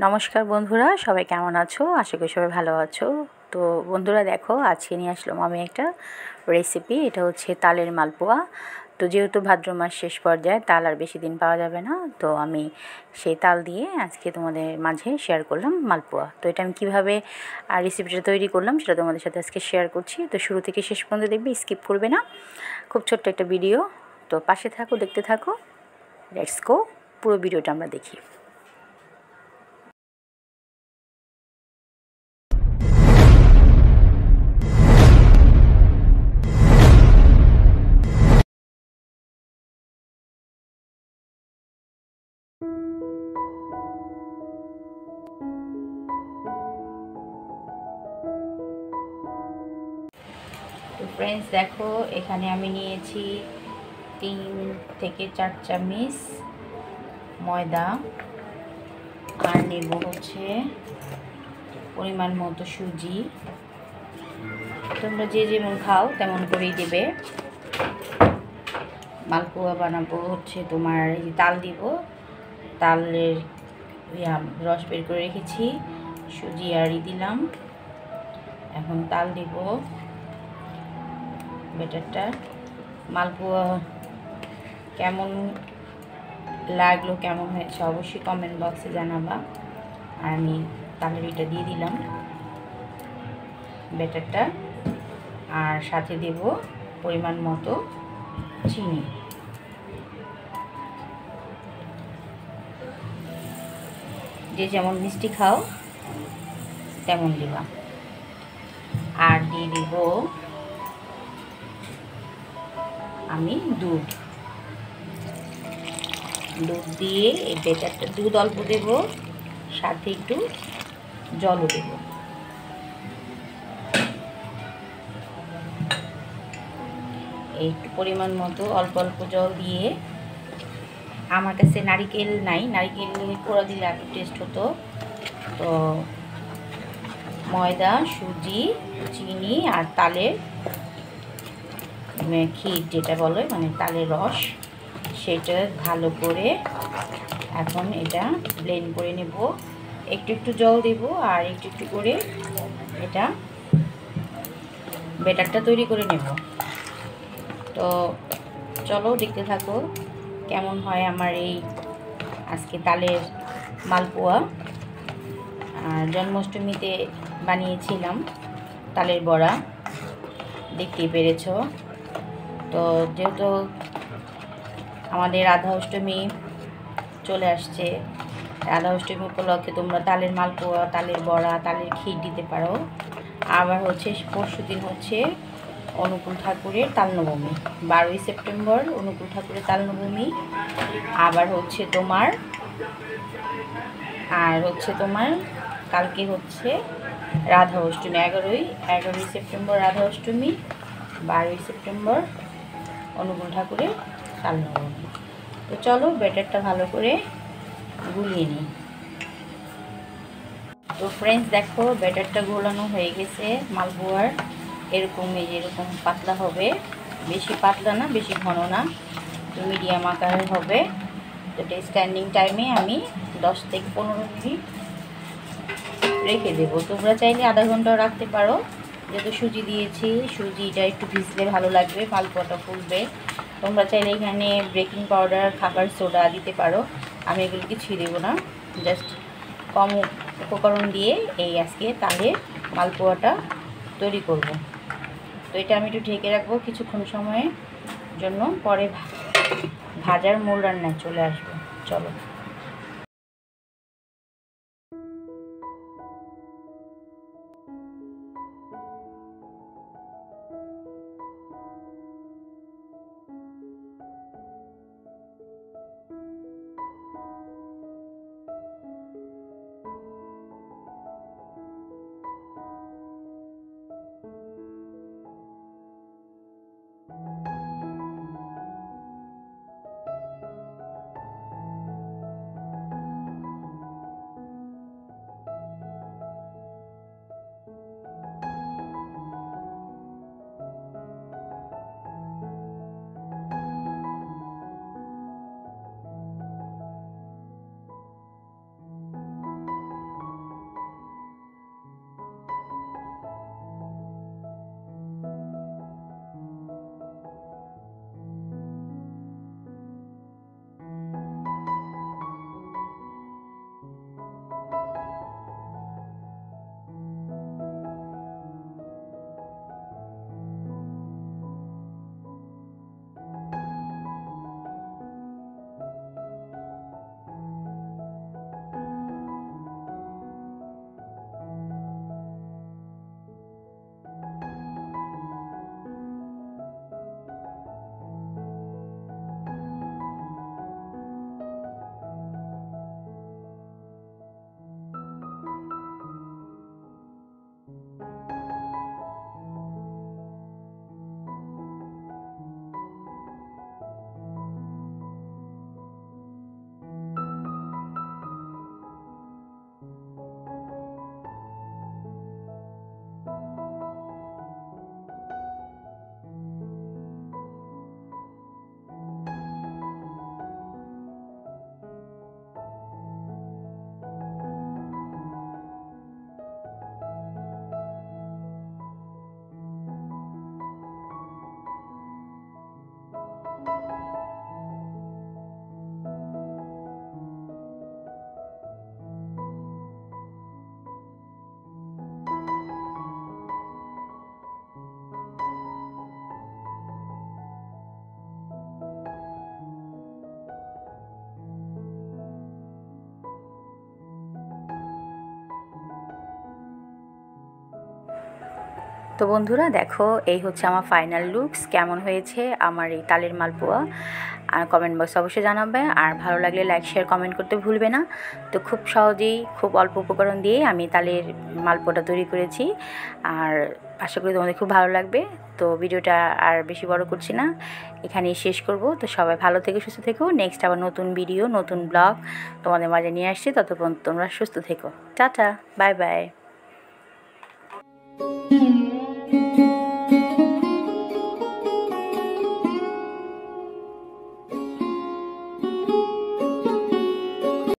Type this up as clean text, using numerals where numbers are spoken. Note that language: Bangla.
নমস্কার বন্ধুরা, সবাই কেমন আছো? আশা করি সবাই ভালো আছো। তো বন্ধুরা দেখো, আজকে নিয়ে আসলাম আমি একটা রেসিপি। এটা হচ্ছে তালের মালপোয়া। তো যেহেতু ভাদ্র মাস শেষ পর্যায়ে, তাল আর বেশি দিন পাওয়া যাবে না, তো আমি সেই তাল দিয়ে আজকে তোমাদের মাঝে শেয়ার করলাম মালপোয়া। তো এটা আমি কীভাবে রেসিপিটা তৈরি করলাম সেটা তোমাদের সাথে আজকে শেয়ার করছি। তো শুরু থেকে শেষ পর্যন্ত দেখবে, স্কিপ করবে না। খুব ছোট্ট একটা ভিডিও, তো পাশে থাকো, দেখতে থাকো। লেটস গো, পুরো ভিডিওটা আমরা দেখি। তো ফ্রেন্ডস দেখো, এখানে আমি নিয়েছি 3 থেকে 4 চামচ ময়দা, আর নেব হচ্ছে পরিমাণ মতো সুজি। তোমরা যে যেমন খাও তেমন করেই দেবে। মালপোয়া বানাবো হচ্ছে তোমার এই তাল দিব, তালের রস বের করে রেখেছি, সুজি আর দিলাম। এখন তাল দিব, ব্যাটারটা। মালপোয়া কেমন লাগলো, কেমন হয়েছে অবশ্যই কমেন্ট বক্সে জানাবা। আর আমি তালের এটা দিয়ে দিলাম ব্যাটারটা, আর সাথে দেব পরিমাণ মতো চিনি। যে যেমন মিষ্টি খাও তেমন দিবা। আর দিয়ে দিব আমি দুধ দিয়ে এই ব্যাটারটা, দুধ অল্প দেব, সাথে একটু জলও দেব। একটু পরিমাণ মতো অল্প অল্প জল দিয়ে, আমার কাছে নারিকেল নাই, নারিকেল কোড়া দিলে একটু টেস্ট হতো। তো ময়দা, সুজি, চিনি আর তালের ক্ষীর যেটা বলে, মানে তালের রস, সেটা ভালো করে এখন এটা ব্লেন্ড করে নেব। একটু একটু জল দেব আর একটু একটু করে এটা ব্যাটারটা তৈরি করে নেব। তো চলো দেখতে থাকো কেমন হয় আমার এই আজকে তালের মালপোয়া। জন্মাষ্টমীতে বানিয়েছিলাম তালের বড়া, দেখতেই পেরেছ। তো যেহেতু আমাদের রাধা অষ্টমী চলে আসছে, রাধা অষ্টমী উপলক্ষে তোমরা তালের মালপোয়া, তালের বড়া, তালের ক্ষীর দিতে পারো। আবার হচ্ছে পরশু দিন হচ্ছে অনুকূল ঠাকুরের তালনবমী, 12ই সেপ্টেম্বর অনুকূল ঠাকুরের তালনবমী। আবার হচ্ছে তোমার কালকে হচ্ছে রাধা অষ্টমী, 11ই সেপ্টেম্বর রাধা অষ্টমী, 12ই সেপ্টেম্বর অনুকূল ঠাকুরের তালনবমী। তো চলো ব্যাটারটা ভালো করে গুলিয়ে নিই। তো ফ্রেন্ডস দেখো, ব্যাটারটা গোলানো হয়ে গেছে মালপোয়ার। এরকম এরকম পাতলা হবে, বেশি পাতলা না বেশি ঘন না, তো মিডিয়াম আকারের হবে। তো এটা স্ট্যান্ডিং টাইমে আমি 10 থেকে 15 মিনিট রেখে দেবো। তোমরা চাইলে আধা ঘন্টাও রাখতে পারো, যেহেতু সুজি দিয়েছি, সুজিটা একটু ভিজলে ভালো লাগবে, মালপোয়াটা ফুলবে। তোমরা চাইলে এখানে বেকিং পাউডার, খাবার সোডা দিতে পারো। আমি এগুলো কিছুই দেবো না, জাস্ট কম উপকরণ দিয়ে এই আজকে তালের মালপোয়াটা তৈরি করব। তো এটা আমি একটু ঢেকে রাখবো কিছুক্ষণ সময়ের জন্য, পরে ভাজার মূল রান্নায় চলে আসবো। চলো। তো বন্ধুরা দেখো, এই হচ্ছে আমার ফাইনাল লুকস। কেমন হয়েছে আমার এই তালের মালপোয়া আর কমেন্ট বক্সে অবশ্যই জানাবে। আর ভালো লাগলে লাইক শেয়ার কমেন্ট করতে ভুলবে না। তো খুব সহজেই খুব অল্প উপকরণ দিয়ে আমি তালের মালপোয়াটা তৈরি করেছি, আর আশা করি তোমাদের খুব ভালো লাগবে। তো ভিডিওটা আর বেশি বড় করছি না, এখানেই শেষ করব। তো সবাই ভালো থেকো, সুস্থ থেকো। নেক্সট আবার নতুন ভিডিও, নতুন ব্লগ তোমাদের মাঝে নিয়ে আসছি। ততক্ষণ তোমরা সুস্থ থেকো। Tata, bye bye.